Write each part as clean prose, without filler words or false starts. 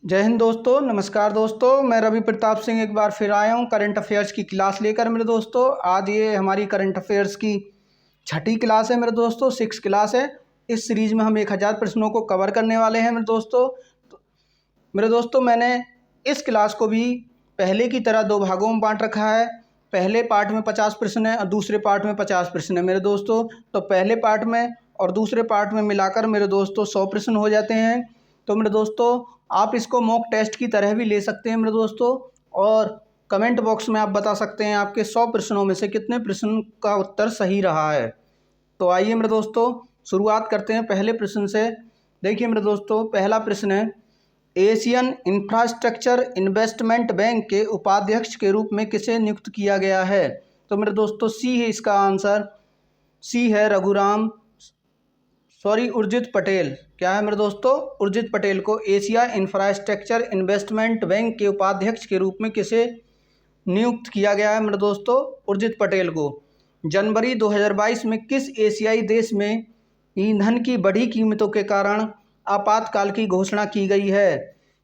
जय हिंद दोस्तों, नमस्कार दोस्तों। मैं रवि प्रताप सिंह एक बार फिर आया हूँ करंट अफेयर्स की क्लास लेकर मेरे दोस्तों। आज ये हमारी करंट अफेयर्स की छठी क्लास है मेरे दोस्तों, 6 क्लास है। इस सीरीज में हम 1000 प्रश्नों को कवर करने वाले हैं मेरे दोस्तों। मेरे दोस्तों, मैंने इस क्लास को भी पहले की तरह 2 भागों में बांट रखा है। पहले पार्ट में 50 प्रश्न है और दूसरे पार्ट में 50 प्रश्न है मेरे दोस्तों। तो पहले पार्ट में और दूसरे पार्ट में मिलाकर मेरे दोस्तों 100 प्रश्न हो जाते हैं। तो मेरे दोस्तों, आप इसको मॉक टेस्ट की तरह भी ले सकते हैं मेरे दोस्तों। और कमेंट बॉक्स में आप बता सकते हैं आपके 100 प्रश्नों में से कितने प्रश्न का उत्तर सही रहा है। तो आइए मेरे दोस्तों, शुरुआत करते हैं पहले प्रश्न से। देखिए मेरे दोस्तों, पहला प्रश्न है, एशियन इंफ्रास्ट्रक्चर इन्वेस्टमेंट बैंक के उपाध्यक्ष के रूप में किसे नियुक्त किया गया है? तो मेरे दोस्तों, सी है इसका आंसर। सी है उर्जित पटेल। क्या है मेरे दोस्तों? उर्जित पटेल को एशिया इंफ्रास्ट्रक्चर इन्वेस्टमेंट बैंक के उपाध्यक्ष के रूप में किसे नियुक्त किया गया है मेरे दोस्तों? उर्जित पटेल को। जनवरी 2022 में किस एशियाई देश में ईंधन की बढ़ी कीमतों के कारण आपातकाल की घोषणा की गई है?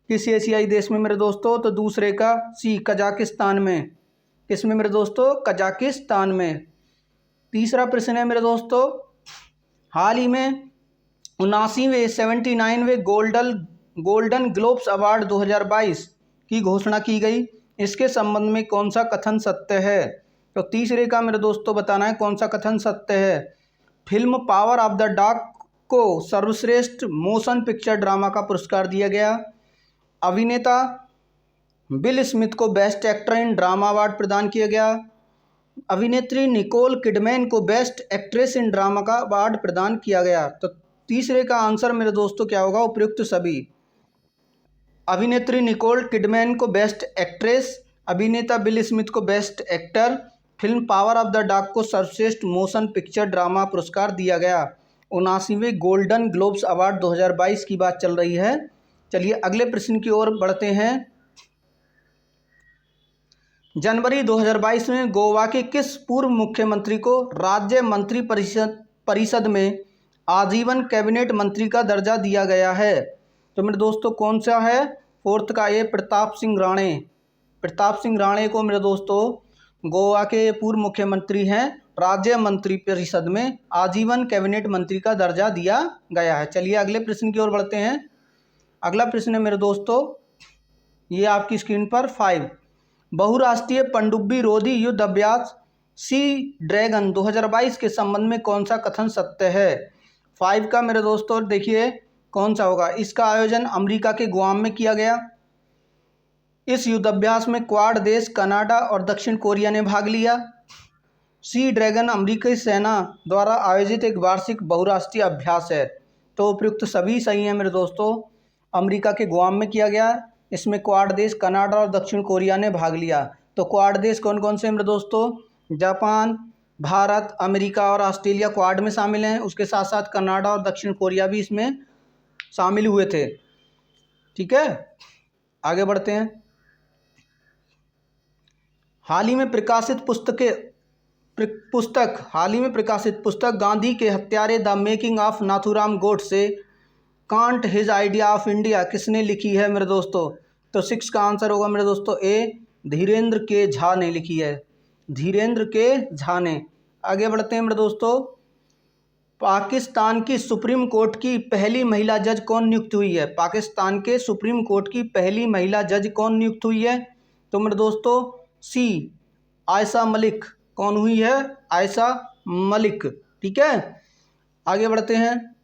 किस एशियाई देश में मेरे दोस्तों? तो दूसरे का सी, कजाकिस्तान में। किस में मेरे दोस्तों? कजाकिस्तान में। तीसरा प्रश्न है मेरे दोस्तों, हाल ही में 79वें गोल्डन ग्लोब्स अवार्ड 2022 की घोषणा की गई। इसके संबंध में कौन सा कथन सत्य है? तो तीसरे का मेरे दोस्तों बताना है कौन सा कथन सत्य है। Film power of the dog को सर्वश्रेष्ठ मोशन पिक्चर ड्रामा का पुरस्कार दिया गया। अभिनेता विल स्मिथ को best actor in drama award प्रदान किया गया। अभिनेत्री निकोल किडमैन को बेस्ट एक्ट्रेस इन ड्रामा का अवार्ड प्रदान किया गया। तो तीसरे का आंसर मेरे दोस्तों क्या होगा? उपयुक्त सभी। अभिनेत्री निकोल किडमैन को बेस्ट एक्ट्रेस, अभिनेता विल स्मिथ को best actor, film power of the dog को सर्वश्रेष्ठ मोशन पिक्चर ड्रामा पुरस्कार दिया गया। 79वें गोल्डन ग्लोब्स अवार्ड 2022 की बात चल रही है। चलिए अगले प्रश्न की ओर बढ़ते हैं। जनवरी 2022 में गोवा के किस पूर्व मुख्यमंत्री को राज्य मंत्री परिषद में आजीवन कैबिनेट मंत्री का दर्जा दिया गया है? तो मेरे दोस्तों कौन सा है? फोर्थ का ए, प्रताप सिंह राणे। प्रताप सिंह राणे को मेरे दोस्तों गोवा के पूर्व मुख्यमंत्री हैं, राज्य मंत्री परिषद में आजीवन कैबिनेट मंत्री का दर्जा दिया गया है। चलिए अगले प्रश्न की ओर बढ़ते हैं। अगला प्रश्न है मेरे दोस्तों, ये आपकी स्क्रीन पर 5, बहुराष्ट्रीय पनडुब्बी रोधी युद्ध अभ्यास सी ड्रैगन 2022 के संबंध में कौन सा कथन सत्य है? 5 का मेरे दोस्तों देखिए कौन सा होगा। इसका आयोजन अमेरिका के गुआम में किया गया। इस युद्धाभ्यास में क्वाड देश कनाडा और दक्षिण कोरिया ने भाग लिया। सी ड्रैगन अमेरिकी सेना द्वारा आयोजित एक वार्षिक बहुराष्ट्रीय अभ्यास है। तो उपयुक्त सभी सही हैं मेरे दोस्तों। अमेरिका के गुआम में किया गया। इसमें क्वाड देश कनाडा और दक्षिण कोरिया ने भाग लिया। तो क्वाड देश कौन कौन से मेरे दोस्तों? जापान, भारत, अमेरिका और ऑस्ट्रेलिया क्वाड में शामिल हैं। उसके साथ साथ कनाडा और दक्षिण कोरिया भी इसमें शामिल हुए थे। ठीक है, आगे बढ़ते हैं। हाल ही में प्रकाशित पुस्तक गांधी के हत्यारे the making of Nathuram Godse can't his idea of India किसने लिखी है मेरे दोस्तों? तो 6 का आंसर होगा मेरे दोस्तों ए, धीरेन्द्र के झा ने लिखी है। धीरेन्द्र के झा ने। आगे बढ़ते हैं मेरे दोस्तों। पाकिस्तान की सुप्रीम कोर्ट की पहली महिला जज कौन नियुक्त हुई है? पाकिस्तान के सुप्रीम कोर्ट की पहली महिला जज कौन नियुक्त हुई है? तो मेरे दोस्तों सी, आयशा मलिक। कौन हुई है? आयशा मलिक। ठीक है, आगे बढ़ते हैं।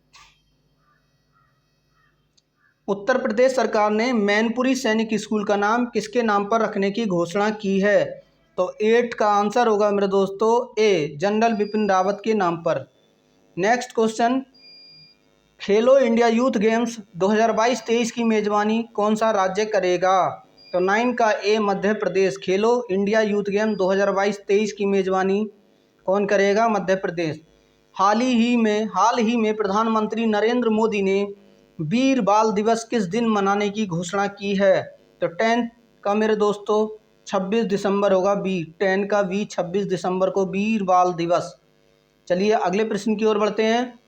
उत्तर प्रदेश सरकार ने मैनपुरी सैनिक स्कूल का नाम किसके नाम पर रखने की घोषणा की है? तो 8 का आंसर होगा मेरे दोस्तों ए, जनरल बिपिन रावत के नाम पर। नेक्स्ट क्वेश्चन, खेलो इंडिया यूथ गेम्स 2022-23 की मेजबानी कौन सा राज्य करेगा? तो 9 का ए, मध्य प्रदेश। खेलो इंडिया यूथ गेम 2022-23 की मेजबानी कौन करेगा? मध्य प्रदेश। हाल ही में प्रधानमंत्री नरेंद्र मोदी ने वीर बाल दिवस किस दिन मनाने की घोषणा की है? तो 10 का मेरे दोस्तों 26 दिसंबर होगा। 10 का 26 दिसंबर को वीर बाल दिवस। चलिए अगले प्रश्न की ओर बढ़ते हैं।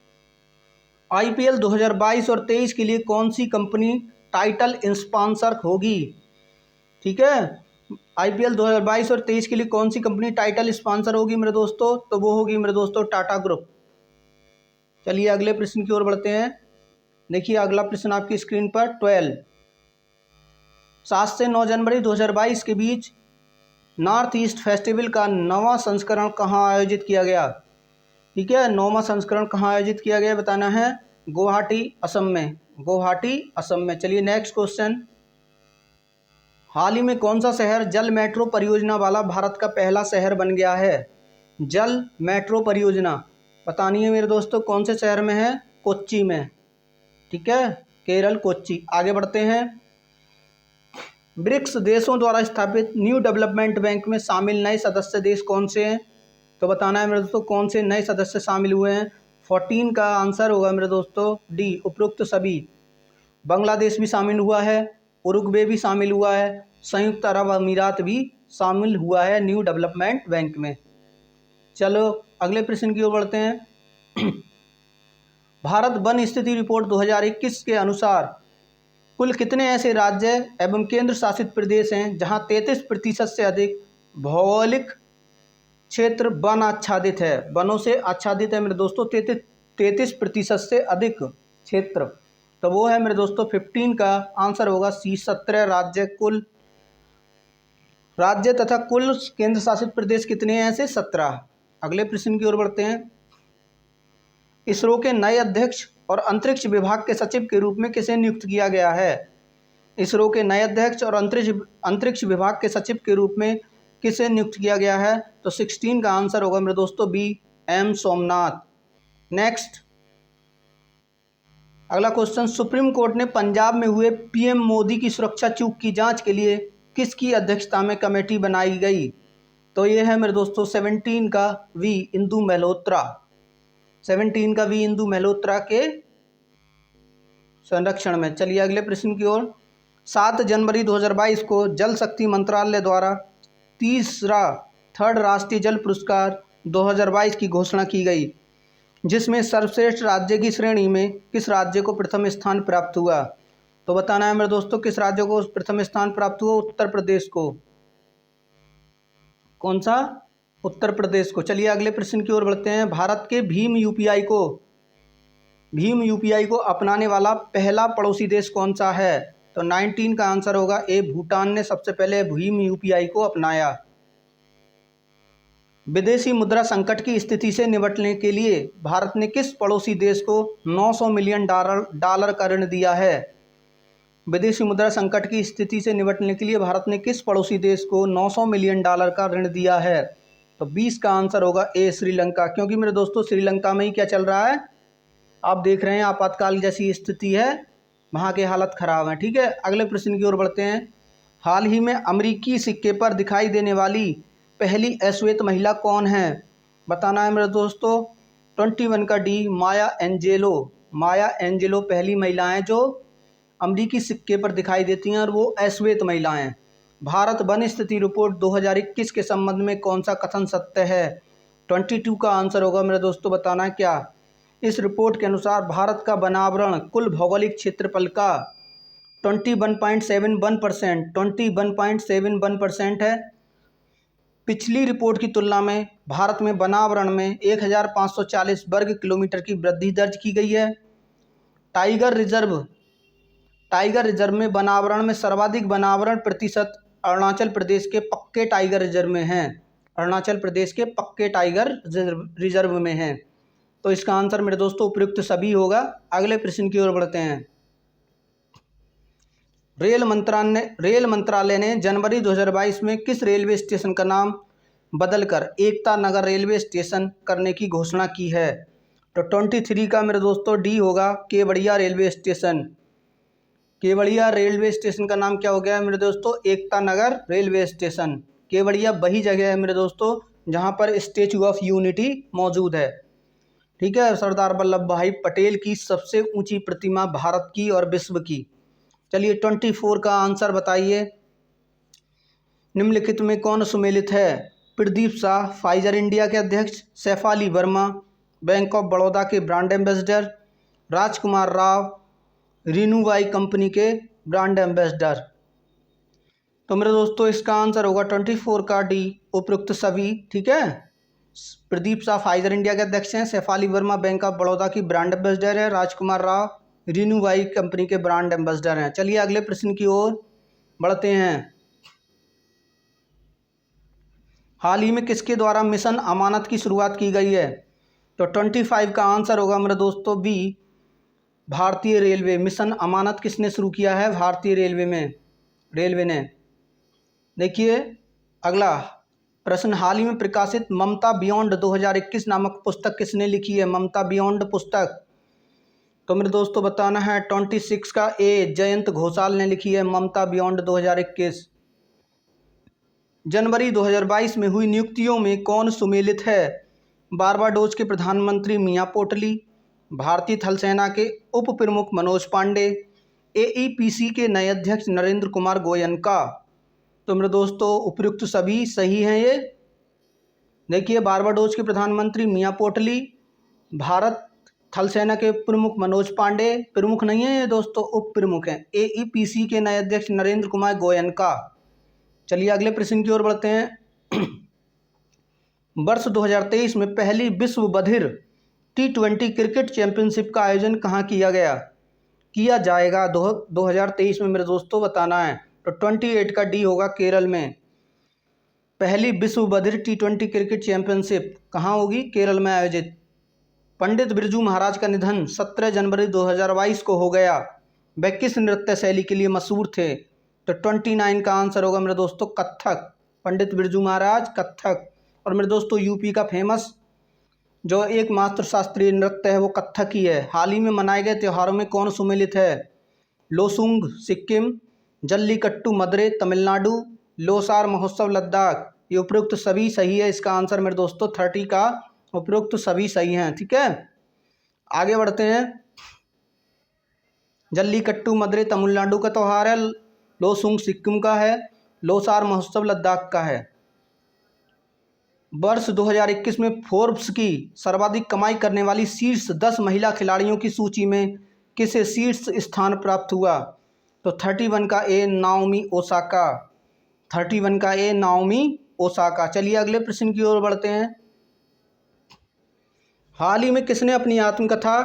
आईपीएल 2022 और 23 के लिए कौन सी कंपनी टाइटल स्पॉन्सर होगी। ठीक है, IPL 2022 और 23 के लिए कौन सी कंपनी टाइटल स्पॉन्सर होगी मेरे दोस्तों? तो वो होगी मेरे दोस्तों टाटा ग्रुप। चलिए अगले प्रश्न की ओर बढ़ते हैं। देखिए अगला प्रश्न आपकी स्क्रीन पर 12। 7 से 9 जनवरी 2022 के बीच नॉर्थ ईस्ट फेस्टिवल का 9वां संस्करण कहाँ आयोजित किया गया? ठीक है, 9वां संस्करण कहाँ आयोजित किया गया बताना है। गुवाहाटी असम में, गुवाहाटी असम में। चलिए नेक्स्ट क्वेश्चन। हाल ही में कौन सा शहर जल मेट्रो परियोजना वाला भारत का पहला शहर बन गया है? जल मेट्रो परियोजना बतानी है मेरे दोस्तों, कौन से शहर में है? कोच्चि में। ठीक है, केरल कोच्चि। आगे बढ़ते हैं। ब्रिक्स देशों द्वारा स्थापित न्यू डेवलपमेंट बैंक में शामिल नए सदस्य देश कौन से हैं? तो बताना है मेरे दोस्तों कौन से नए सदस्य शामिल हुए हैं। 14 का आंसर होगा मेरे दोस्तों डी, उपरोक्त सभी। बांग्लादेश भी शामिल हुआ है, उरुग्वे भी शामिल हुआ है, संयुक्त अरब अमीरात भी शामिल हुआ है न्यू डेवलपमेंट बैंक में। चलो अगले प्रश्न की ओर बढ़ते हैं। भारत वन स्थिति रिपोर्ट 2021 के अनुसार कुल कितने ऐसे राज्य एवं केंद्र शासित प्रदेश हैं जहां 33% से अधिक भौगोलिक क्षेत्र वन आच्छादित है? वनों से आच्छादित है मेरे दोस्तों 33% से अधिक क्षेत्र। तो वो है मेरे दोस्तों 15 का आंसर होगा सी, 17 राज्य। कुल राज्य तथा कुल केंद्र शासित प्रदेश कितने हैं ऐसे? 17। अगले प्रश्न की ओर बढ़ते हैं। इसरो के नए अध्यक्ष और अंतरिक्ष विभाग के सचिव के रूप में किसे नियुक्त किया गया है? इसरो के नए अध्यक्ष और अंतरिक्ष विभाग के सचिव के रूप में किसे नियुक्त किया गया है? तो 16 का आंसर होगा मेरे दोस्तों बी, एम सोमनाथ। नेक्स्ट अगला क्वेश्चन। सुप्रीम कोर्ट ने पंजाब में हुए PM मोदी की सुरक्षा चूक की जांच के लिए किसकी अध्यक्षता में कमेटी बनाई गई? तो ये है मेरे दोस्तों 17 का वी, इंदु मल्होत्रा। 17 का वी, इंदु मल्होत्रा के संरक्षण में। चलिए अगले प्रश्न की ओर। 7 जनवरी 2022 को जल शक्ति मंत्रालय द्वारा थर्ड राष्ट्रीय जल पुरस्कार 2022 की घोषणा की गई, जिसमें सर्वश्रेष्ठ राज्य की श्रेणी में किस राज्य को प्रथम स्थान प्राप्त हुआ? तो बताना है मेरे दोस्तों किस राज्य को प्रथम स्थान प्राप्त हुआ? उत्तर प्रदेश को। कौन सा? उत्तर प्रदेश को। चलिए अगले प्रश्न की ओर बढ़ते हैं। भारत के भीम यूपीआई को अपनाने वाला पहला पड़ोसी देश कौन सा है? तो 19 का आंसर होगा ए, भूटान ने सबसे पहले भीम यूपीआई को अपनाया। विदेशी मुद्रा संकट की स्थिति से निपटने के लिए भारत ने किस पड़ोसी देश को 900 मिलियन डॉलर का ऋण दिया है? विदेशी मुद्रा संकट की स्थिति से निपटने के लिए भारत ने किस पड़ोसी देश को 900 मिलियन डॉलर का ऋण दिया है? तो 20 का आंसर होगा ए, श्रीलंका। क्योंकि मेरे दोस्तों श्रीलंका में ही क्या चल रहा है, आप देख रहे हैं आपातकाल जैसी स्थिति है, वहाँ के हालत ख़राब हैं। ठीक है, अगले प्रश्न की ओर बढ़ते हैं। हाल ही में अमेरिकी सिक्के पर दिखाई देने वाली पहली अश्वेत महिला कौन है? बताना है मेरे दोस्तों 21 का डी, माया एंजेलो। माया एंजेलो पहली महिला हैं जो अमेरिकी सिक्के पर दिखाई देती हैं और वो अश्वेत महिला हैं। भारत वन स्थिति रिपोर्ट 2021 के संबंध में कौन सा कथन सत्य है? 22 का आंसर होगा मेरे दोस्तों, बताना है क्या। इस रिपोर्ट के अनुसार भारत का वनावरण कुल भौगोलिक क्षेत्रफल का 21.71% है। पिछली रिपोर्ट की तुलना में भारत में वनावरण में 1540 वर्ग किलोमीटर की वृद्धि दर्ज की गई है। टाइगर रिजर्व में वनावरण में सर्वाधिक वनावरण प्रतिशत अरुणाचल प्रदेश के पक्के टाइगर रिजर्व में है। अरुणाचल प्रदेश के पक्के टाइगर रिजर्व में है। तो इसका आंसर मेरे दोस्तों उपयुक्त सभी होगा। अगले प्रश्न की ओर बढ़ते हैं। रेल मंत्रालय ने जनवरी 2022 में किस रेलवे स्टेशन का नाम बदलकर एकता नगर रेलवे स्टेशन करने की घोषणा की है? तो 23 का मेरे दोस्तों डी होगा, Kevadia railway station. Kevadia railway station का नाम क्या हो गया है मेरे दोस्तों? Ekta Nagar railway station. केवड़िया वही जगह है मेरे दोस्तों जहाँ पर स्टैचू ऑफ यूनिटी मौजूद है। ठीक है, सरदार वल्लभ भाई पटेल की सबसे ऊंची प्रतिमा भारत की और विश्व की। चलिए 24 का आंसर बताइए। निम्नलिखित में कौन सुमेलित है? प्रदीप शाह फाइजर इंडिया के अध्यक्ष, सैफाली वर्मा बैंक ऑफ बड़ौदा के ब्रांड एम्बेसडर, राजकुमार राव रिन्यूवाई कंपनी के ब्रांड एम्बेसडर। तो मेरे दोस्तों इसका आंसर होगा 24 का डी, उपयुक्त सभी। ठीक है। प्रदीप शाह फाइजर इंडिया के अध्यक्ष हैं। शेफाली वर्मा बैंक ऑफ बड़ौदा की ब्रांड एम्बेसडर है। राजकुमार राव रिन्यूवाई कंपनी के ब्रांड एम्बेसडर हैं। चलिए अगले प्रश्न की ओर बढ़ते हैं। हाल ही में किसके द्वारा मिशन अमानत की शुरुआत की गई है? तो 25 का आंसर होगा मेरे दोस्तों बी, भारतीय रेलवे। मिशन अमानत किसने शुरू किया है? भारतीय रेलवे ने। देखिए अगला प्रश्न, हाल ही में प्रकाशित ममता बियॉन्ड 2021 नामक पुस्तक किसने लिखी है? ममता बियॉन्ड पुस्तक, तो मेरे दोस्तों बताना है 26 का ए, जयंत घोषाल ने लिखी है ममता बियॉन्ड 2021। जनवरी 2022 में हुई नियुक्तियों में कौन सुमेलित है? बारबाडोस के प्रधानमंत्री मिया पोटली, भारतीय थल सेना के उप प्रमुख मनोज पांडे, एईपीसी के नए अध्यक्ष नरेंद्र कुमार गोयनका। तो मेरे दोस्तों उपयुक्त सभी सही हैं ये। देखिए बारबाडोस के प्रधानमंत्री मिया पोटली, भारत थल सेना के प्रमुख मनोज पांडे, प्रमुख नहीं है ये दोस्तों, उप प्रमुख हैं। एईपीसी के नए अध्यक्ष नरेंद्र कुमार गोयनका। चलिए अगले प्रश्न की ओर बढ़ते हैं। वर्ष 2023 में पहली विश्व बधिर T20 क्रिकेट चैंपियनशिप का आयोजन कहाँ किया जाएगा 2023 में? मेरे दोस्तों बताना है। तो 28 का डी होगा, केरल में। पहली विश्व बधिर T20 क्रिकेट चैंपियनशिप कहाँ होगी? केरल में आयोजित। पंडित बिरजू महाराज का निधन 17 जनवरी 2022 को हो गया। वह किस नृत्य शैली के लिए मशहूर थे? तो 29 का आंसर होगा मेरे दोस्तों कथक। पंडित बिरजू महाराज कथक। और मेरे दोस्तों यूपी का फेमस जो एकमात्र शास्त्रीय नृत्य है वो कथक ही है। हाल ही में मनाए गए त्योहारों में कौन सुमेलित है? लोसुंग सिक्किम, जल्लीकट्टू मदुरै तमिलनाडु, लोसार महोत्सव लद्दाख। ये उपयुक्त सभी सही है। इसका आंसर मेरे दोस्तों 30 का उपयुक्त सभी सही हैं। ठीक है, आगे बढ़ते हैं। जल्लीकट्टू मदुरै तमिलनाडु का त्यौहार है, लोसुंग सिक्किम का है, लोसार महोत्सव लद्दाख का है। वर्ष 2021 में फोर्ब्स की सर्वाधिक कमाई करने वाली शीर्ष 10 महिला खिलाड़ियों की सूची में किसे शीर्ष स्थान प्राप्त हुआ? तो 31 का ए, नाओमी ओसाका। 31 का ए, नाओमी ओसाका। चलिए अगले प्रश्न की ओर बढ़ते हैं। हाल ही में किसने अपनी आत्मकथा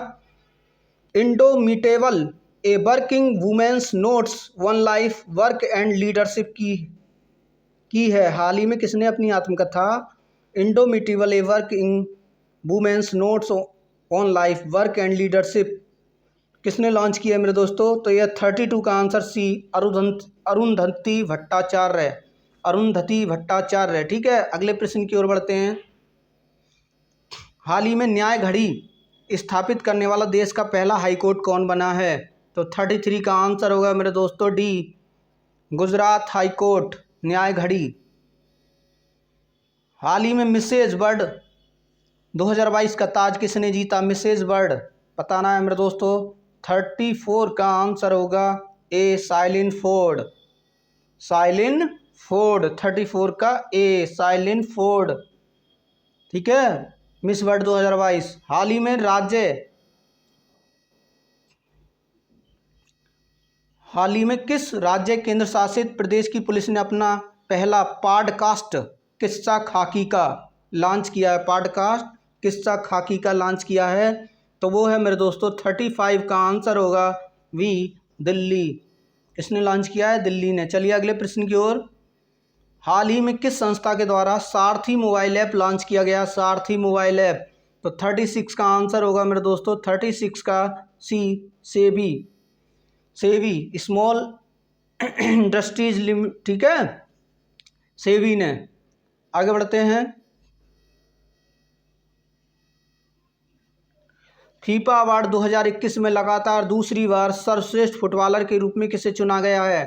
indomitable a working women's notes one life work and leadership की है? हाल ही में किसने अपनी आत्मकथा indomitable a working women's notes on life work and leadership किसने लॉन्च किया है मेरे दोस्तों? तो यह 32 का आंसर सी, अरुंधति भट्टाचार्य। अरुंधति भट्टाचार्य। ठीक है, अगले प्रश्न की ओर बढ़ते हैं। हाल ही में न्याय घड़ी स्थापित करने वाला देश का पहला हाईकोर्ट कौन बना है? तो 33 का आंसर होगा मेरे दोस्तों डी, गुजरात हाईकोर्ट, न्याय घड़ी। हाल ही में मिसेज वर्ल्ड 2022 का ताज किसने जीता? मिसेज वर्ल्ड बताना है मेरे दोस्तों। 34 का आंसर होगा ए, साइलिन फोर्ड। साइलिन फोर्ड, 34 का ए, साइलिन फोर्ड। ठीक है, मिस वर्ल्ड 2022। हाल ही में किस राज्य केंद्र शासित प्रदेश की पुलिस ने अपना पहला पॉडकास्ट किस्सा खाकी का लॉन्च किया है? पॉडकास्ट किस्सा खाकी का लॉन्च किया है, तो वो है मेरे दोस्तों 35 का आंसर होगा वी, दिल्ली। किसने लॉन्च किया है? दिल्ली ने। चलिए अगले प्रश्न की ओर। हाल ही में किस संस्था के द्वारा सारथी मोबाइल ऐप लॉन्च किया गया? सारथी मोबाइल ऐप, तो 36 का आंसर होगा मेरे दोस्तों 36 का सी, सेवी स्मॉल इंडस्ट्रीज लिमिटेड। ठीक है, सेवी ने। आगे बढ़ते हैं। फीफा अवार्ड 2021 में लगातार दूसरी बार सर्वश्रेष्ठ फुटबॉलर के रूप में किसे चुना गया है?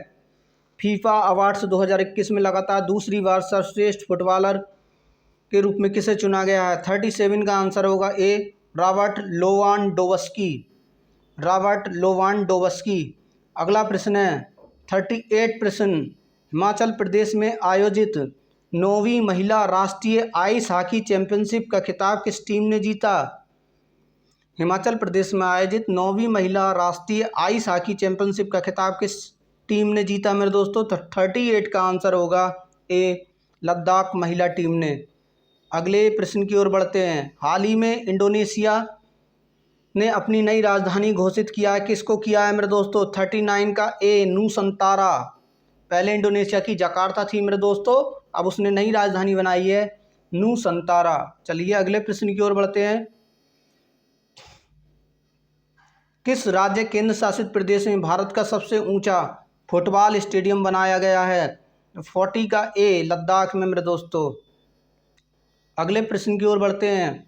फीफा अवार्ड्स 2021 में लगातार दूसरी बार सर्वश्रेष्ठ फुटबॉलर के रूप में किसे चुना गया है? 37 का आंसर होगा ए, रॉबर्ट लोवांडोव्स्की। रॉबर्ट लोवांडोव्स्की। अगला प्रश्न है 38 प्रश्न। हिमाचल प्रदेश में आयोजित 9वीं महिला राष्ट्रीय आइस हॉकी चैंपियनशिप का खिताब किस टीम ने जीता? हिमाचल प्रदेश में आयोजित 9वीं महिला राष्ट्रीय आइस हॉकी चैंपियनशिप का खिताब किस टीम ने जीता मेरे दोस्तों? तो 38 का आंसर होगा ए, लद्दाख महिला टीम ने। अगले प्रश्न की ओर बढ़ते हैं। हाल ही में इंडोनेशिया ने अपनी नई राजधानी घोषित किया है। किसको किया है मेरे दोस्तों? 39 का ए, नूसंतारा। पहले इंडोनेशिया की जकार्ता थी मेरे दोस्तों, अब उसने नई राजधानी बनाई है नूसंतारा। चलिए अगले प्रश्न की ओर बढ़ते हैं। किस राज्य केंद्र शासित प्रदेश में भारत का सबसे ऊंचा फुटबॉल स्टेडियम बनाया गया है? 40 का ए, लद्दाख में मेरे दोस्तों। अगले प्रश्न की ओर बढ़ते हैं।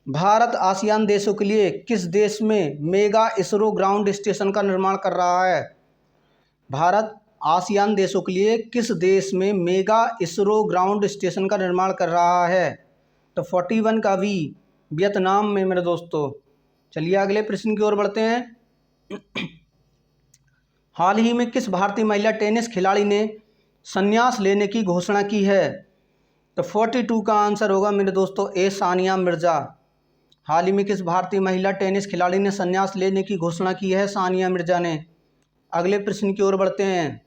भारत आसियान देशों के लिए किस देश में मेगा इसरो ग्राउंड स्टेशन का निर्माण कर रहा है? भारत आसियान देशों के लिए किस देश में मेगा इसरो ग्राउंड स्टेशन का निर्माण कर रहा है? तो 41 का वी, वियतनाम में मेरे दोस्तों। चलिए अगले प्रश्न की ओर बढ़ते हैं। हाल ही में किस भारतीय महिला टेनिस खिलाड़ी ने संन्यास लेने की घोषणा की है? तो 42 का आंसर होगा मेरे दोस्तों ए, सानिया मिर्जा। हाल ही में किस भारतीय महिला टेनिस खिलाड़ी ने संन्यास लेने की घोषणा की है? सानिया मिर्जा ने। अगले प्रश्न की ओर बढ़ते हैं।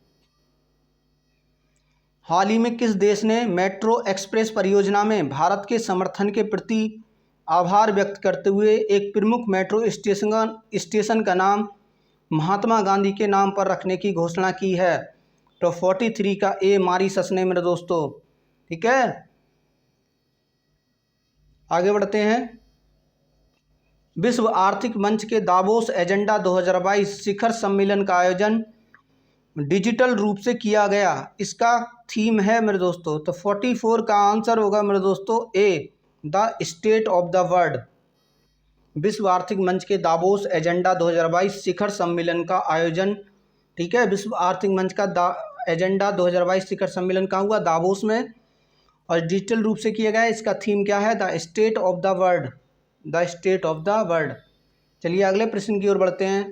हाल ही में किस देश ने मेट्रो एक्सप्रेस परियोजना में भारत के समर्थन के प्रति आभार व्यक्त करते हुए एक प्रमुख मेट्रो स्टेशन का नाम महात्मा गांधी के नाम पर रखने की घोषणा की है? तो 43 का ए, मॉरीशस ने मेरे दोस्तों। ठीक है, आगे बढ़ते हैं। विश्व आर्थिक मंच के दावोस एजेंडा 2022 शिखर सम्मेलन का आयोजन डिजिटल रूप से किया गया। इसका थीम है मेरे दोस्तों, तो 44 का आंसर होगा मेरे दोस्तों A, the state of the world. विश्व आर्थिक मंच के दावोस एजेंडा 2022 शिखर सम्मेलन का आयोजन, ठीक है, विश्व आर्थिक मंच का एजेंडा 2022 शिखर सम्मेलन कहाँ हुआ? दावोस में, और डिजिटल रूप से किया गया। इसका थीम क्या है? The state of the world, the state of the world. चलिए अगले प्रश्न की ओर बढ़ते हैं।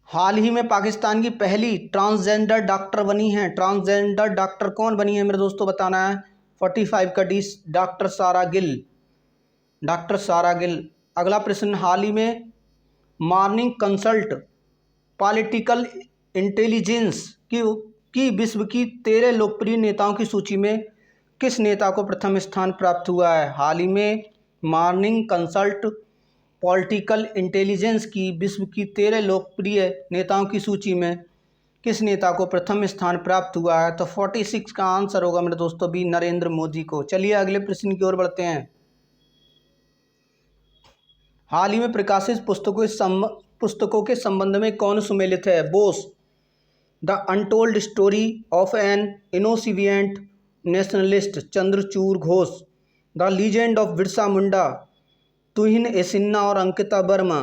हाल ही में पाकिस्तान की पहली ट्रांसजेंडर डॉक्टर बनी है। ट्रांसजेंडर डॉक्टर कौन बनी है मेरे दोस्तों? बताना है। 45 का डी, डॉक्टर सारा गिल, डॉक्टर सारा गिल। अगला प्रश्न। हाल ही में मॉर्निंग कंसल्ट पॉलिटिकल इंटेलिजेंस की विश्व की 13 लोकप्रिय नेताओं की सूची में किस नेता को प्रथम स्थान प्राप्त हुआ है? हाल ही में मॉर्निंग कंसल्ट पॉलिटिकल इंटेलिजेंस की विश्व की 13 लोकप्रिय नेताओं की सूची में किस नेता को प्रथम स्थान प्राप्त हुआ है? तो 46 का आंसर होगा मेरे दोस्तों बी, नरेंद्र मोदी को। चलिए अगले प्रश्न की ओर बढ़ते हैं। हाल ही में प्रकाशित पुस्तकों के संबंध में कौन सुमेलित है? Bose, the untold story of an inconvenient nationalist Chandrachur Ghosh, the legend of Birsa Munda, Tuhin A Sinha और अंकिता वर्मा,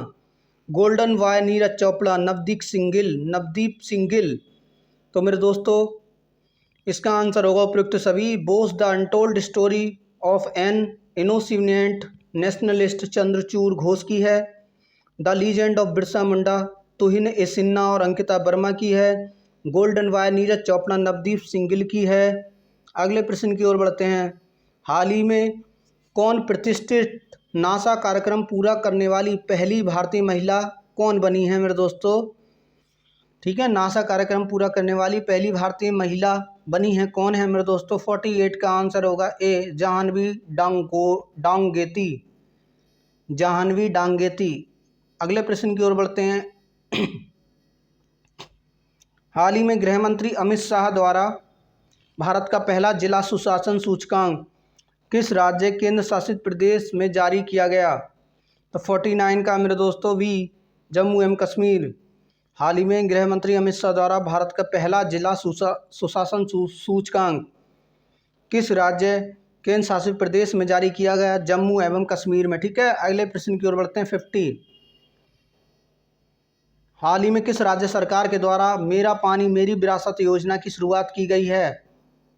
गोल्डन बॉय नीरज चोपड़ा, नवदीप सिंह गिल। तो मेरे दोस्तों इसका आंसर होगा उपयुक्त सभी। Bose, the untold story of an inconvenient nationalist Chandrachur Ghosh की है। The legend of Birsa Munda Tuhin A Sinha और अंकिता वर्मा की है। गोल्डन बॉय नीरज चोपड़ा नवदीप सिंह गिल की है। अगले प्रश्न की ओर बढ़ते हैं। हाल ही में कौन प्रतिष्ठित नासा कार्यक्रम पूरा करने वाली पहली भारतीय महिला कौन बनी है मेरे दोस्तों? ठीक है, नासा कार्यक्रम पूरा करने वाली पहली भारतीय महिला बनी है, कौन है मेरे दोस्तों? 48 का आंसर होगा ए, जाह्नवी डांगेती, जाह्नवी डांगेती। अगले प्रश्न की ओर बढ़ते हैं। हाल ही में गृह मंत्री अमित शाह द्वारा भारत का पहला जिला सुशासन सूचकांक किस राज्य केंद्र शासित प्रदेश में जारी किया गया? तो 49 का मेरे दोस्तों वी, जम्मू एवं कश्मीर। हाल ही में गृह मंत्री अमित शाह द्वारा भारत का पहला जिला सुशासन सूचकांक किस राज्य केंद्र शासित प्रदेश में जारी किया गया? जम्मू एवं कश्मीर में। ठीक है, अगले प्रश्न की ओर बढ़ते हैं। 50। हाल ही में किस राज्य सरकार के द्वारा मेरा पानी मेरी विरासत योजना की शुरुआत की गई है?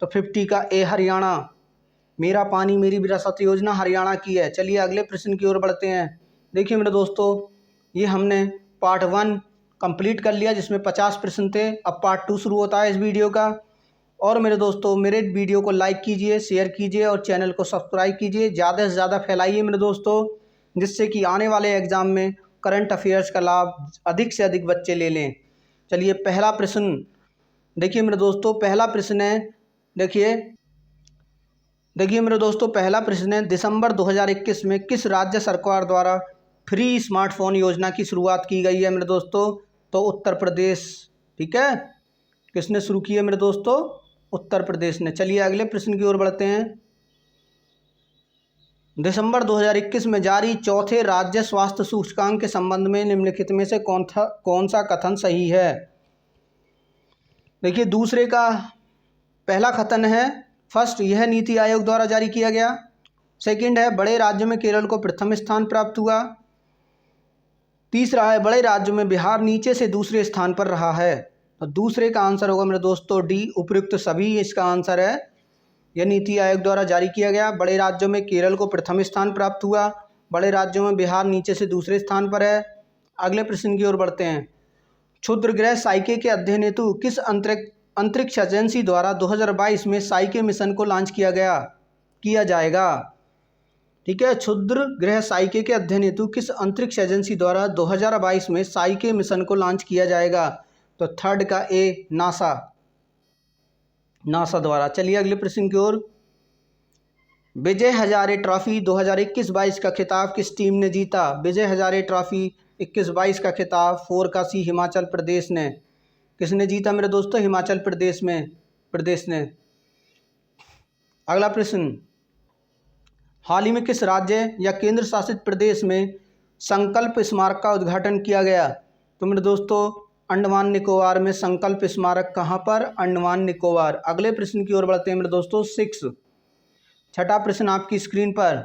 तो 50 का ए, हरियाणा। मेरा पानी मेरी विरासत योजना हरियाणा की है। चलिए अगले प्रश्न की ओर बढ़ते हैं। देखिए मेरे दोस्तों, ये हमने पार्ट 1 कंप्लीट कर लिया जिसमें 50 प्रश्न थे। अब पार्ट 2 शुरू होता है इस वीडियो का। और मेरे दोस्तों मेरे वीडियो को लाइक कीजिए, शेयर कीजिए और चैनल को सब्सक्राइब कीजिए। ज़्यादा से ज़्यादा फैलाइए मेरे दोस्तों, जिससे कि आने वाले एग्ज़ाम में करंट अफेयर्स का लाभ अधिक से अधिक बच्चे ले लें। चलिए पहला प्रश्न देखिए मेरे दोस्तों, पहला प्रश्न है, देखिए मेरे दोस्तों पहला प्रश्न है, दिसंबर 2021 में किस राज्य सरकार द्वारा फ्री स्मार्टफोन योजना की शुरुआत की गई है मेरे दोस्तों? तो उत्तर प्रदेश। ठीक है, किसने शुरू की है मेरे दोस्तों? उत्तर प्रदेश ने। चलिए अगले प्रश्न की ओर बढ़ते हैं। दिसंबर 2021 में जारी चौथे राज्य स्वास्थ्य सूचकांक के संबंध में निम्नलिखित में से कौन सा कथन सही है? देखिए दूसरे का पहला कथन है, फर्स्ट, यह नीति आयोग द्वारा जारी किया गया। सेकंड है, बड़े राज्यों में केरल को प्रथम स्थान प्राप्त हुआ। तीसरा है, बड़े राज्यों में बिहार नीचे से दूसरे स्थान पर रहा है। तो दूसरे का आंसर होगा मेरे दोस्तों डी, उपयुक्त सभी इसका आंसर है। यह नीति आयोग द्वारा जारी किया गया, बड़े राज्यों में केरल को प्रथम स्थान प्राप्त हुआ, बड़े राज्यों में बिहार नीचे से दूसरे स्थान पर है। अगले प्रश्न की ओर बढ़ते हैं। क्षुद्र ग्रह साइके के अध्ययन हेतु किस अंतरिक्ष एजेंसी द्वारा 2022 में साइके मिशन को लॉन्च किया जाएगा? ठीक है, क्षुद्र ग्रह साइके के अध्ययन हेतु किस अंतरिक्ष एजेंसी द्वारा 2022 में साइके मिशन को लॉन्च किया जाएगा? तो थर्ड का ए, नासा द्वारा। चलिए अगले प्रश्न की ओर। विजय हजारे ट्रॉफी 2021-22 का खिताब किस टीम ने जीता? विजय हजारे ट्रॉफी 21-22 का खिताब 4 का सी, हिमाचल प्रदेश ने। किसने जीता मेरे दोस्तों? हिमाचल प्रदेश ने। अगला प्रश्न, हाल ही में किस राज्य या केंद्र शासित प्रदेश में संकल्प स्मारक का उद्घाटन किया गया? तो मेरे दोस्तों अंडमान निकोबार में संकल्प स्मारक। कहाँ पर? अंडमान निकोबार। अगले प्रश्न की ओर बढ़ते हैं मेरे दोस्तों। छठा प्रश्न आपकी स्क्रीन पर,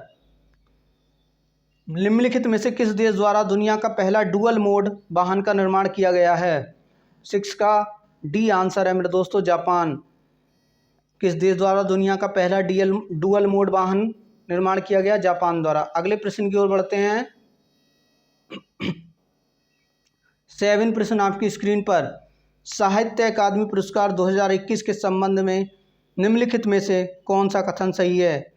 निम्नलिखित में से किस देश द्वारा दुनिया का पहला डुअल मोड वाहन का निर्माण किया गया है? 6 का डी आंसर है मेरे दोस्तों, जापान। किस देश द्वारा दुनिया का पहला डुअल मोड वाहन निर्माण किया गया? जापान द्वारा। अगले प्रश्न की ओर बढ़ते हैं। 7 प्रश्न आपकी स्क्रीन पर, साहित्य अकादमी पुरस्कार 2021 के संबंध में निम्नलिखित में से कौन सा कथन सही है?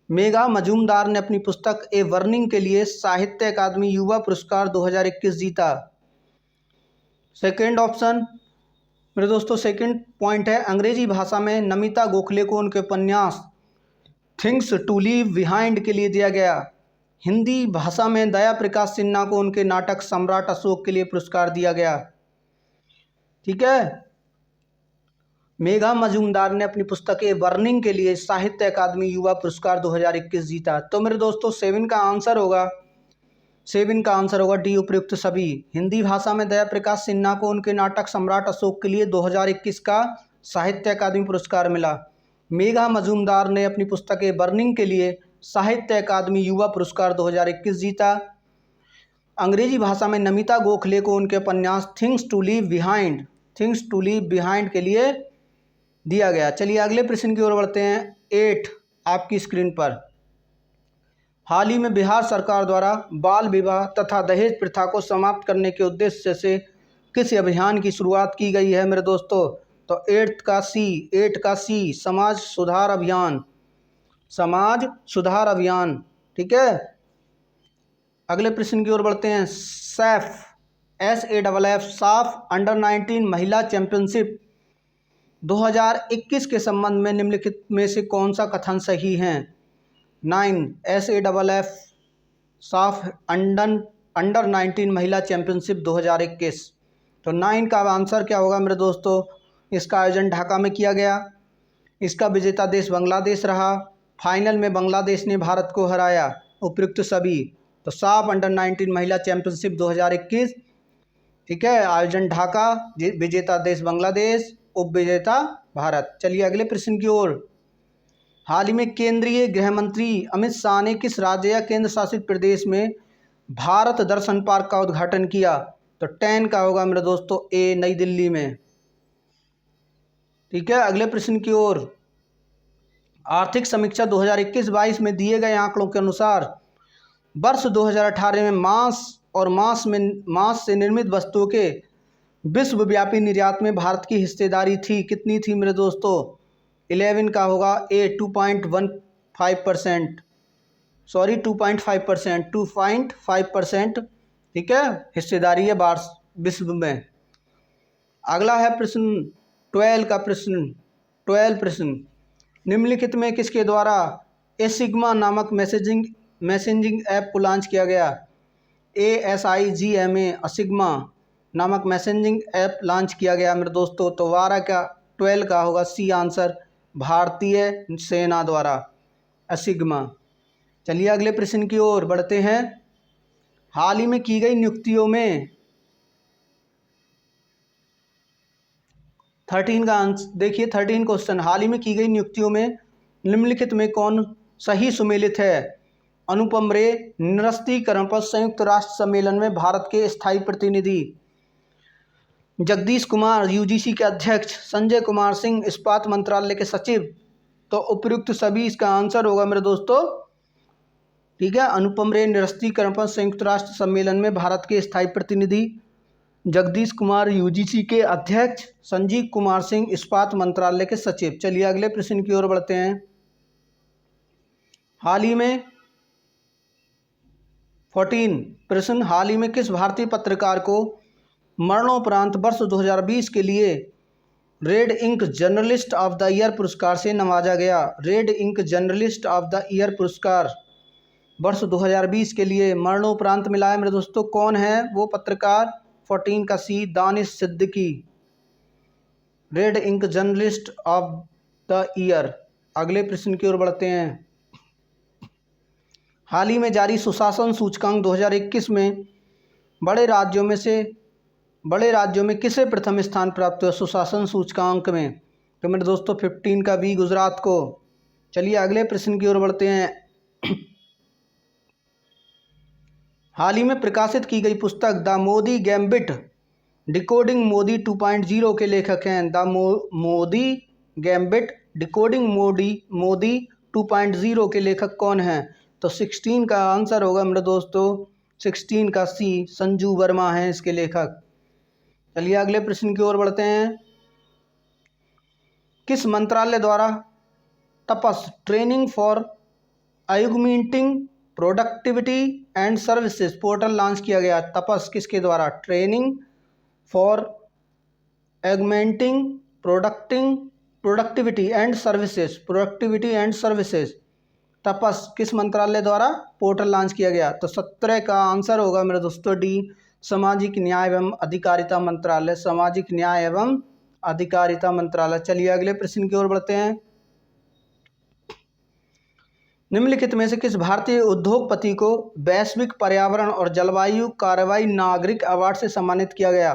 मेघा मजूमदार ने अपनी पुस्तक ए वर्निंग के लिए साहित्य अकादमी युवा पुरस्कार 2021 जीता। सेकेंड ऑप्शन मेरे दोस्तों, सेकेंड पॉइंट है, अंग्रेजी भाषा में नमिता गोखले को उनके उपन्यास थिंग्स टू लीव बिहाइंड के लिए दिया गया। हिंदी भाषा में दया प्रकाश सिन्हा को उनके नाटक सम्राट अशोक के लिए पुरस्कार दिया गया। ठीक है, मेघा मजूमदार ने अपनी पुस्तक ए वर्निंग के लिए साहित्य अकादमी युवा पुरस्कार 2021 जीता। तो मेरे दोस्तों 7 का आंसर होगा डी, उपयुक्त सभी। हिंदी भाषा में दया प्रकाश सिन्हा को उनके नाटक सम्राट अशोक के लिए 2021 का साहित्य अकादमी पुरस्कार मिला। मेघा मजूमदार ने अपनी पुस्तक ए वर्निंग के लिए साहित्य अकादमी युवा पुरस्कार 2021 जीता। अंग्रेजी भाषा में नमिता गोखले को उनके उपन्यास थिंग्स टू लीव बिहाइंड के लिए दिया गया। चलिए अगले प्रश्न की ओर बढ़ते हैं। 8 आपकी स्क्रीन पर, हाल ही में बिहार सरकार द्वारा बाल विवाह तथा दहेज प्रथा को समाप्त करने के उद्देश्य से किस अभियान की शुरुआत की गई है मेरे दोस्तों? तो 8 का सी, समाज सुधार अभियान। ठीक है, अगले प्रश्न की ओर बढ़ते हैं। SAFF साफ अंडर 19 महिला चैंपियनशिप 2021 के संबंध में निम्नलिखित में से कौन सा कथन सही है? 9 SAFF साफ अंडर 19 महिला चैंपियनशिप 2021। तो 9 का आंसर क्या होगा मेरे दोस्तों? इसका आयोजन ढाका में किया गया। इसका विजेता देश बांग्लादेश रहा। फाइनल में बांग्लादेश ने भारत को हराया। उपयुक्त सभी। तो साफ अंडर 19 महिला चैंपियनशिप 2021। ठीक है, आयोजन ढाका, विजेता देश बांग्लादेश, उप विजेता भारत। चलिए अगले प्रश्न की ओर। हाल ही में केंद्रीय गृह मंत्री अमित शाह ने किस राज्य या केंद्र शासित प्रदेश में भारत दर्शन पार्क का उद्घाटन किया? तो 10 का होगा मेरे दोस्तों ए, नई दिल्ली में। ठीक है, अगले प्रश्न की ओर। आर्थिक समीक्षा 2021-22 में दिए गए आंकड़ों के अनुसार वर्ष 2018 में मांस से निर्मित वस्तुओं के विश्वव्यापी निर्यात में भारत की हिस्सेदारी थी। कितनी थी मेरे दोस्तों? 11 का होगा ए, 2.15%। 2.5% ठीक है, हिस्सेदारी है विश्व में। अगला है प्रश्न 12 प्रश्न, निम्नलिखित में किसके द्वारा एसिग्मा नामक मैसेजिंग ऐप को लॉन्च किया गया? ASIGMA असिग्मा नामक मैसेजिंग ऐप लॉन्च किया गया मेरे दोस्तों। तो 12 का होगा सी आंसर, भारतीय सेना द्वारा असिग्मा। चलिए अगले प्रश्न की ओर बढ़ते हैं। हाल ही में की गई नियुक्तियों में 13 का आंसर देखिए, 13 क्वेश्चन, हाल ही में की गई नियुक्तियों में निम्नलिखित में कौन सही सुमेलित है? अनुपम रे निरस्तीकरण पर संयुक्त राष्ट्र सम्मेलन में भारत के स्थायी प्रतिनिधि, जगदीश कुमार यूजीसी के अध्यक्ष, संजय कुमार सिंह इस्पात मंत्रालय के सचिव। तो उपयुक्त सभी इसका आंसर होगा मेरे दोस्तों। ठीक है, अनुपम रे निरस्तीकरण पर संयुक्त राष्ट्र सम्मेलन में भारत के स्थायी प्रतिनिधि, जगदीश कुमार यूजीसी के अध्यक्ष, संजीव कुमार सिंह इस्पात मंत्रालय के सचिव। चलिए अगले प्रश्न की ओर बढ़ते हैं। हाल ही में 14 प्रश्न, हाल ही में किस भारतीय पत्रकार को मरणोपरांत वर्ष 2020 के लिए red ink journalist of the year पुरस्कार से नवाजा गया? Red ink journalist of the year पुरस्कार वर्ष 2020 के लिए मरणोपरांत मिला है मेरे दोस्तों। कौन है वो पत्रकार? 14 का C, Danish Siddiqui, red ink journalist of the year. अगले प्रश्न की ओर बढ़ते हैं। हाल ही में जारी सुशासन सूचकांक 2021 में बड़े राज्यों में किसे प्रथम स्थान प्राप्त हुआ सुशासन सूचकांक में? तो मेरे दोस्तों 15 का बी, गुजरात को। चलिए अगले प्रश्न की ओर बढ़ते हैं। हाल ही में प्रकाशित की गई पुस्तक the Modi gambit decoding Modi 2.0 के लेखक हैं। The Modi gambit decoding Modi 2.0 के लेखक कौन हैं? तो 16 का आंसर होगा मेरे दोस्तों, 16 का सी, संजू वर्मा हैं इसके लेखक। चलिए अगले प्रश्न की ओर बढ़ते हैं। किस मंत्रालय द्वारा TAPAS training for augmenting productivity and services portal launch किया गया? तपस किसके द्वारा? Training for augmenting productivity and services, TAPAS किस मंत्रालय द्वारा पोर्टल लॉन्च किया गया? तो 17 का आंसर होगा मेरे दोस्तों डी, सामाजिक न्याय एवं अधिकारिता मंत्रालय, सामाजिक न्याय एवं अधिकारिता मंत्रालय। चलिए अगले प्रश्न की ओर बढ़ते हैं। निम्नलिखित में से किस भारतीय उद्योगपति को वैश्विक पर्यावरण और जलवायु कार्रवाई नागरिक अवार्ड से सम्मानित किया गया?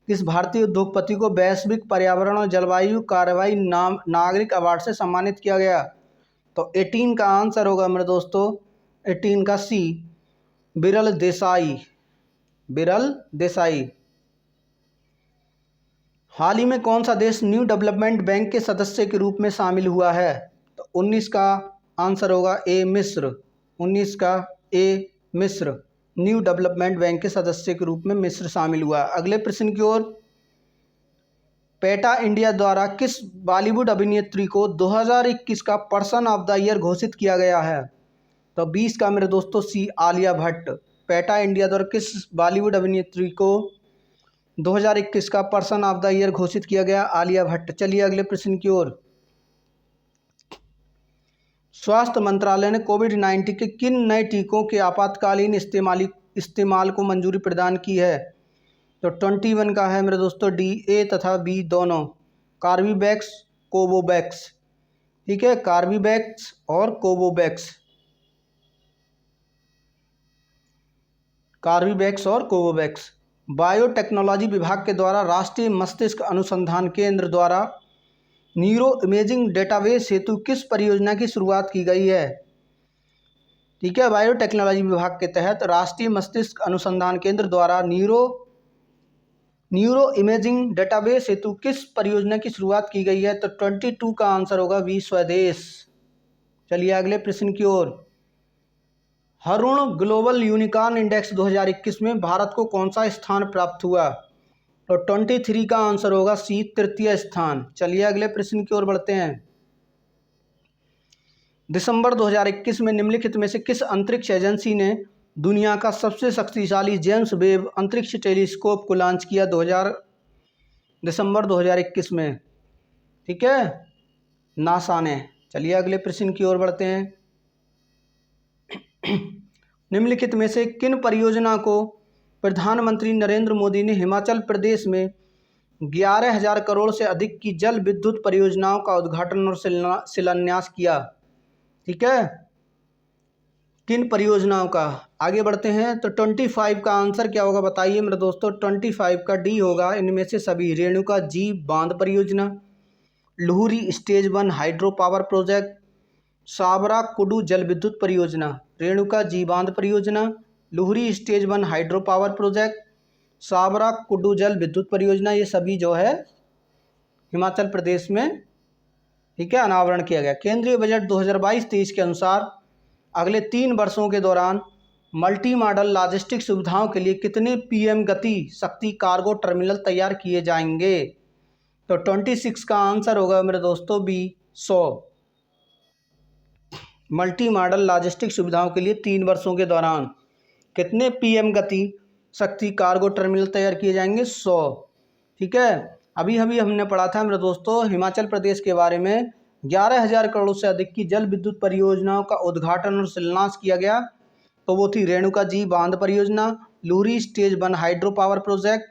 किस भारतीय उद्योगपति को वैश्विक पर्यावरण और जलवायु कार्रवाई नागरिक अवार्ड से सम्मानित किया गया? तो 18 का आंसर होगा मेरे दोस्तों, 18 का सी, बिरल देसाई। हाल ही में कौन सा देश न्यू डेवलपमेंट बैंक के सदस्य के रूप में शामिल हुआ है? तो 19 का आंसर होगा ए, मिस्र। 19 का ए, मिस्र। न्यू डेवलपमेंट बैंक के सदस्य के रूप में मिस्र शामिल हुआ। अगले प्रश्न की ओर। पेटा इंडिया द्वारा किस बॉलीवुड अभिनेत्री को 2021 का पर्सन ऑफ द ईयर घोषित किया गया है? तो 20 का मेरे दोस्तों सी, आलिया भट्ट। पेटा इंडिया द्वारा किस बॉलीवुड अभिनेत्री को 2021 का पर्सन ऑफ द ईयर घोषित किया गया? आलिया भट्ट। चलिए अगले प्रश्न की ओर। स्वास्थ्य मंत्रालय ने कोविड-19 के किन नए टीकों के आपातकालीन इस्तेमाल को मंजूरी प्रदान की है? तो 21 का है मेरे दोस्तों डी, ए तथा बी दोनों, कार्बीवैक्स, कोवोवैक्स। ठीक है, कार्बीवैक्स और कोवोवैक्स। बायोटेक्नोलॉजी विभाग के द्वारा राष्ट्रीय मस्तिष्क अनुसंधान केंद्र द्वारा न्यूरो इमेजिंग डेटाबेस हेतु किस परियोजना की शुरुआत की गई है? ठीक है, बायोटेक्नोलॉजी विभाग के तहत राष्ट्रीय मस्तिष्क अनुसंधान केंद्र द्वारा न्यूरो इमेजिंग डेटाबेस हेतु किस परियोजना की शुरुआत की गई है? तो 22 का आंसर होगा वी, स्वदेश। चलिए अगले प्रश्न की ओर। हरुण ग्लोबल यूनिकॉर्न इंडेक्स 2021 में भारत को कौन सा स्थान प्राप्त हुआ? तो 23 का आंसर होगा सी, तृतीय स्थान। चलिए अगले प्रश्न की ओर बढ़ते हैं। दिसंबर 2021 में निम्नलिखित में से किस अंतरिक्ष एजेंसी ने दुनिया का सबसे शक्तिशाली जेम्स वेब अंतरिक्ष टेलीस्कोप को लॉन्च किया दिसंबर 2021 में। ठीक है, नासा ने। चलिए अगले प्रश्न की ओर बढ़ते हैं। निम्नलिखित में से किन परियोजना को प्रधानमंत्री नरेंद्र मोदी ने हिमाचल प्रदेश में 11,000 करोड़ से अधिक की जल विद्युत परियोजनाओं का उद्घाटन और शिलान्यास किया? ठीक है, किन परियोजनाओं का? आगे बढ़ते हैं। तो 25 का आंसर क्या होगा बताइए मेरे दोस्तों। 25 का डी होगा इनमें से सभी। रेणुका जी बांध परियोजना, Luhri stage 1 hydro power project, Sawra Kuddu जल विद्युत परियोजना। रेणुका जी बांध परियोजना, Luhri stage 1 hydro power project, Sawra Kuddu जल विद्युत परियोजना, ये सभी जो है हिमाचल प्रदेश में, ठीक है, अनावरण किया गया। केंद्रीय बजट 2022-23 के अनुसार अगले 3 वर्षों के दौरान मल्टी मॉडल लॉजिस्टिक सुविधाओं के लिए कितने पीएम गति शक्ति कार्गो टर्मिनल तैयार किए जाएंगे? तो 26 का आंसर होगा मेरे दोस्तों बी 100। मल्टी मॉडल लॉजिस्टिक सुविधाओं के लिए 3 वर्षों के दौरान कितने पीएम गति शक्ति कार्गो टर्मिनल तैयार किए जाएंगे? 100। ठीक है, अभी हमने पढ़ा था मेरे दोस्तों हिमाचल प्रदेश के बारे में। 11,000 करोड़ से अधिक की जल विद्युत परियोजनाओं का उद्घाटन और शिलान्यास किया गया। तो वो थी रेणुका जी बांध परियोजना, Luhri stage 1 hydro power project,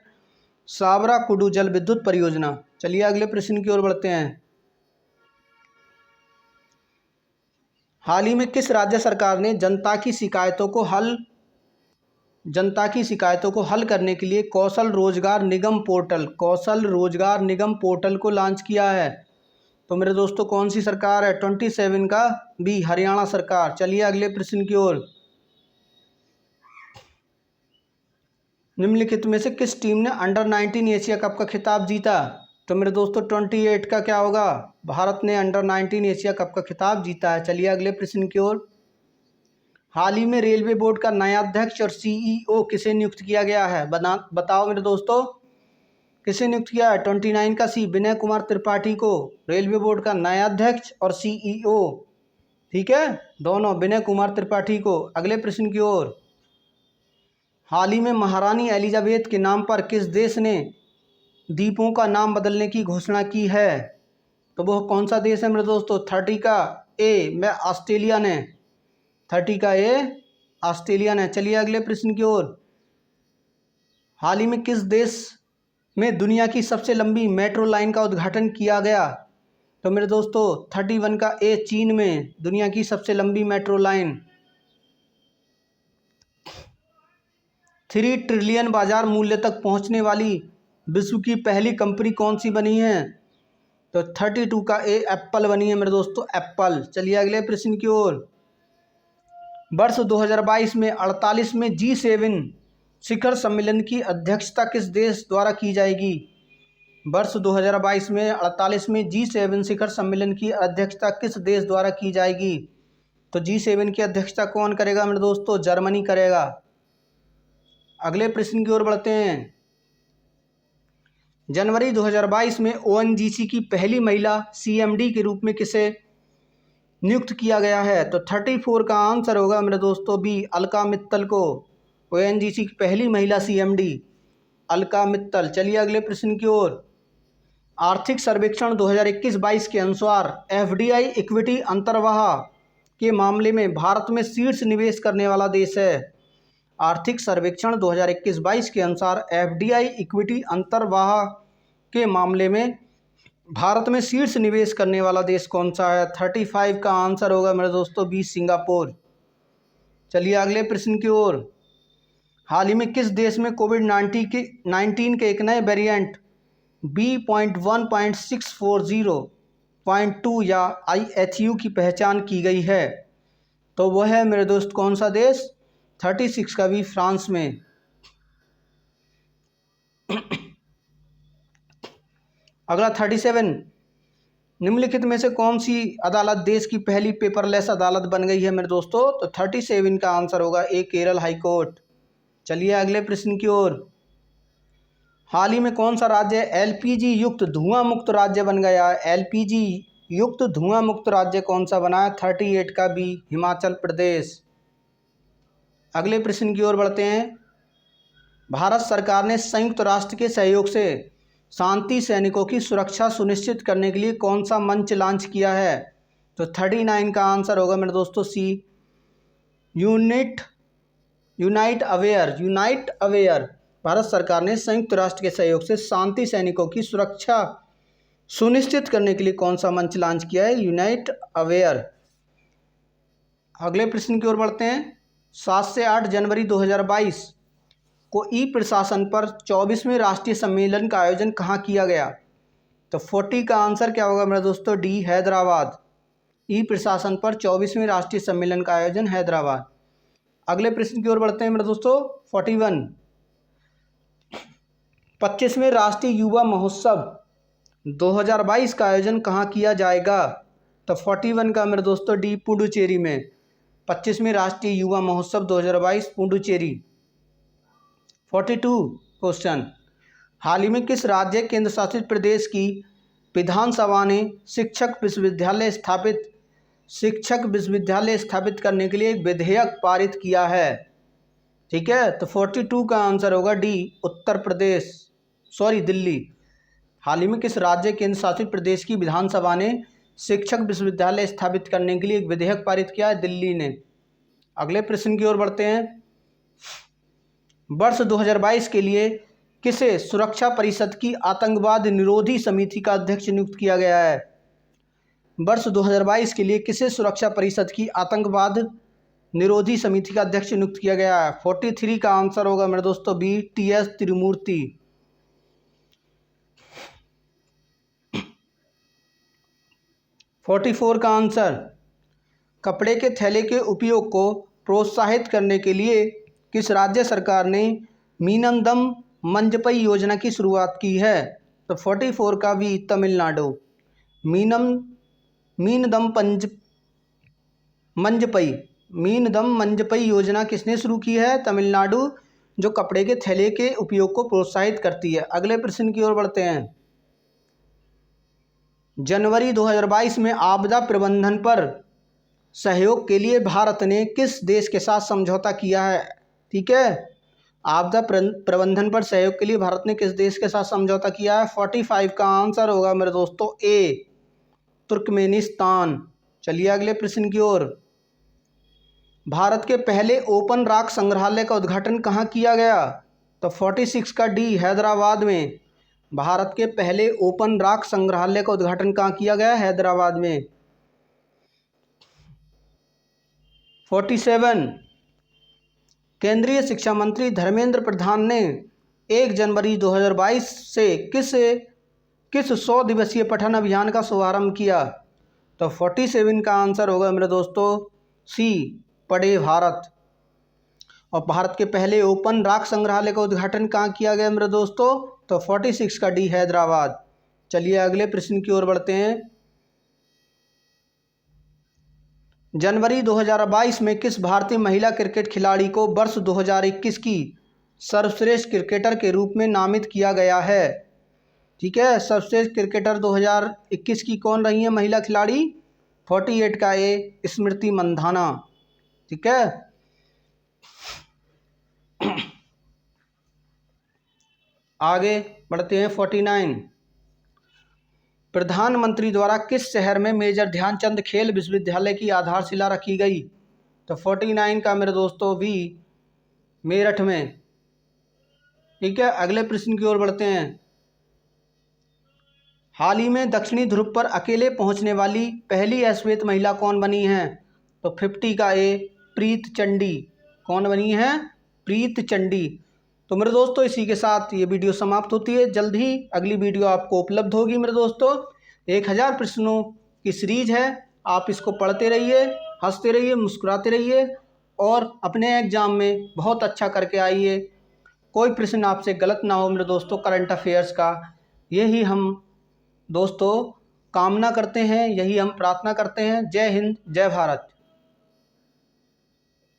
Sawra Kuddu जल विद्युत परियोजना। चलिए अगले प्रश्न की ओर बढ़ते हैं। हाल ही में किस राज्य सरकार ने जनता की शिकायतों को हल करने के लिए कौशल रोजगार निगम पोर्टल को लॉन्च किया है? तो मेरे दोस्तों कौन सी सरकार है? 27 का बी हरियाणा सरकार। चलिए अगले प्रश्न की ओर। निम्नलिखित में से किस टीम ने अंडर 19 एशिया कप का खिताब जीता? तो मेरे दोस्तों 28 का क्या होगा? भारत ने अंडर 19 एशिया कप का खिताब जीता है। चलिए अगले प्रश्न की ओर। हाल ही में रेलवे बोर्ड का नया अध्यक्ष और सीईओ किसे नियुक्त किया गया है? बताओ मेरे दोस्तों, किसे नियुक्त किया है? 29 का सी विनय कुमार त्रिपाठी को रेलवे बोर्ड का नया अध्यक्ष और सीईओ, ठीक है, दोनों विनय कुमार त्रिपाठी को। अगले प्रश्न की ओर। हाल ही में महारानी एलिजाबेथ के नाम पर किस देश ने द्वीपों का नाम बदलने की घोषणा की है? तो वह कौन सा देश है मेरे दोस्तों? 30 का ए में ऑस्ट्रेलिया ने। 30 का ए ऑस्ट्रेलिया ने। चलिए अगले प्रश्न की ओर। हाल ही में किस देश में दुनिया की सबसे लंबी मेट्रो लाइन का उद्घाटन किया गया? तो मेरे दोस्तों 31 का ए चीन में दुनिया की सबसे लंबी मेट्रो लाइन। 3 ट्रिलियन बाजार मूल्य तक पहुंचने वाली विश्व की पहली कंपनी कौन सी बनी है? तो 32 का ए एप्पल बनी है मेरे दोस्तों, एप्पल। चलिए अगले प्रश्न की ओर। वर्ष 2022 में 48वें G7 शिखर सम्मेलन की अध्यक्षता किस देश द्वारा की जाएगी? वर्ष 2022 में 48वें G7 शिखर सम्मेलन की अध्यक्षता किस देश द्वारा की जाएगी? तो G7 की अध्यक्षता कौन करेगा मेरे दोस्तों? जर्मनी करेगा। अगले प्रश्न की ओर बढ़ते हैं। जनवरी 2022 में ONGC की पहली महिला CMD के रूप में किसे नियुक्त किया गया है? तो 34 का आंसर होगा मेरे दोस्तों बी अलका मित्तल को। ONGC की पहली महिला CMD अलका मित्तल। चलिए अगले प्रश्न की ओर। आर्थिक सर्वेक्षण 2021-22 के अनुसार FDI इक्विटी अंतर्वाह के मामले में भारत में शीर्ष निवेश करने वाला देश है। आर्थिक सर्वेक्षण 2021-22 के अनुसार FDI इक्विटी अंतर्वाह के मामले में भारत में शीर्ष निवेश करने वाला देश कौन सा है? 35 का आंसर होगा मेरे दोस्तों बी सिंगापुर। चलिए अगले प्रश्न की ओर। हाल ही में किस देश में कोविड-19 के एक नए वेरिएंट B.1.640.2 या IHU की पहचान की गई है? तो वह है मेरे दोस्त कौन सा देश? 36 का भी फ्रांस में। अगला 37, निम्नलिखित में से कौन सी अदालत देश की पहली पेपरलेस अदालत बन गई है मेरे दोस्तों? तो 37 का आंसर होगा ए केरल हाई कोर्ट। चलिए अगले प्रश्न की ओर। हाल ही में कौन सा राज्य LPG युक्त धुआं मुक्त राज्य बन गया है? LPG युक्त धुआं मुक्त राज्य कौन सा बना है? 38 का बी हिमाचल प्रदेश। अगले प्रश्न की ओर बढ़ते हैं। भारत सरकार ने संयुक्त राष्ट्र के सहयोग से शांति सैनिकों की सुरक्षा सुनिश्चित करने के लिए कौन सा मंच लॉन्च किया है? तो 39 का आंसर होगा मेरे दोस्तों सी, यूनाइट अवेयर। भारत सरकार ने संयुक्त राष्ट्र के सहयोग से शांति सैनिकों की सुरक्षा सुनिश्चित करने के लिए कौन सा मंच लॉन्च किया है? Unite aware. अगले प्रश्न की ओर बढ़ते हैं। 7 से 8 जनवरी 2022 को ई प्रशासन पर 24वें राष्ट्रीय सम्मेलन का आयोजन कहाँ किया गया? तो 40 का आंसर क्या होगा मेरे दोस्तों? डी, हैदराबाद। ई प्रशासन पर 24वें राष्ट्रीय सम्मेलन का आयोजन हैदराबाद। अगले प्रश्न की ओर बढ़ते हैं मेरे दोस्तों। 41 25वें राष्ट्रीय युवा महोत्सव 2022 का आयोजन कहाँ किया जाएगा? तो 41 का मेरे दोस्तों डी, पुडुचेरी में। 25वें राष्ट्रीय युवा महोत्सव 2022 पुडुचेरी। 42 क्वेश्चन, हाल ही में किस राज्य केंद्र शासित प्रदेश की विधानसभा ने शिक्षक विश्वविद्यालय स्थापित करने के लिए एक विधेयक पारित किया है? ठीक है, तो 42 का आंसर होगा डी, दिल्ली। हाल ही में किस राज्य केंद्र शासित प्रदेश की विधानसभा ने शिक्षक विश्वविद्यालय स्थापित करने के लिए एक विधेयक पारित किया है? दिल्ली ने। अगले प्रश्न की ओर बढ़ते हैं। वर्ष 2022 के लिए किसे सुरक्षा परिषद की आतंकवाद निरोधी समिति का अध्यक्ष नियुक्त किया गया है? वर्ष 2022 के लिए किसे सुरक्षा परिषद की आतंकवाद निरोधी समिति का अध्यक्ष नियुक्त किया गया है? 43 का आंसर होगा मेरे दोस्तों बी, टी.एस. तिरुमूर्ति। 44 का आंसर, कपड़े के थैले के उपयोग को प्रोत्साहित करने के लिए किस राज्य सरकार ने मीनमदम मंजपई योजना की शुरुआत की है? तो 44 का भी, तमिलनाडु। मीनदम मंजपई योजना किसने शुरू की है? तमिलनाडु, जो कपड़े के थैले के उपयोग को प्रोत्साहित करती है। अगले प्रश्न की ओर बढ़ते हैं। जनवरी 2022 में आपदा प्रबंधन पर सहयोग के लिए भारत ने किस देश के साथ समझौता किया है? ठीक है, आपदा प्रबंधन पर सहयोग के लिए भारत ने किस देश के साथ समझौता किया है? 45 का आंसर होगा मेरे दोस्तों ए, तुर्कमेनिस्तान। चलिए अगले प्रश्न की ओर। भारत के पहले ओपन रॉक संग्रहालय का उद्घाटन कहाँ किया गया? तो 46 का डी, हैदराबाद में। भारत के पहले ओपन रॉक संग्रहालय का उद्घाटन कहाँ किया गया? हैदराबाद में। 47 केंद्रीय शिक्षा मंत्री धर्मेंद्र प्रधान ने 1 जनवरी 2022 से किस 100 दिवसीय पठन अभियान का शुभारंभ किया? तो 47 का आंसर होगा मेरे दोस्तों सी, पढ़े भारत। और भारत के पहले ओपन रॉक संग्रहालय का उद्घाटन कहाँ किया गया मेरे दोस्तों? तो 46 का डी, हैदराबाद। चलिए अगले प्रश्न की ओर बढ़ते हैं। जनवरी 2022 में किस भारतीय महिला क्रिकेट खिलाड़ी को वर्ष 2021 की सर्वश्रेष्ठ क्रिकेटर के रूप में नामित किया गया है? ठीक है, सर्वश्रेष्ठ क्रिकेटर 2021 की कौन रही है महिला खिलाड़ी? 48 का ए, स्मृति मंधाना। ठीक है, आगे बढ़ते हैं। 49 प्रधानमंत्री द्वारा किस शहर में मेजर ध्यानचंद खेल विश्वविद्यालय की आधारशिला रखी गई? तो 49 का मेरे दोस्तों भी, मेरठ में। ठीक है, अगले प्रश्न की ओर बढ़ते हैं। हाल ही में दक्षिणी ध्रुव पर अकेले पहुंचने वाली पहली अश्वेत महिला कौन बनी है? तो 50 का ए, प्रीत चंडी। कौन बनी है? प्रीत चंडी। तो मेरे दोस्तों इसी के साथ ये वीडियो समाप्त होती है। जल्द ही अगली वीडियो आपको उपलब्ध होगी मेरे दोस्तों। 1000 प्रश्नों की सीरीज है, आप इसको पढ़ते रहिए, हंसते रहिए, मुस्कुराते रहिए और अपने एग्ज़ाम में बहुत अच्छा करके आइए। कोई प्रश्न आपसे गलत ना हो मेरे दोस्तों करंट अफेयर्स का, यही हम दोस्तों कामना करते हैं, यही हम प्रार्थना करते हैं। जय हिंद, जय भारत।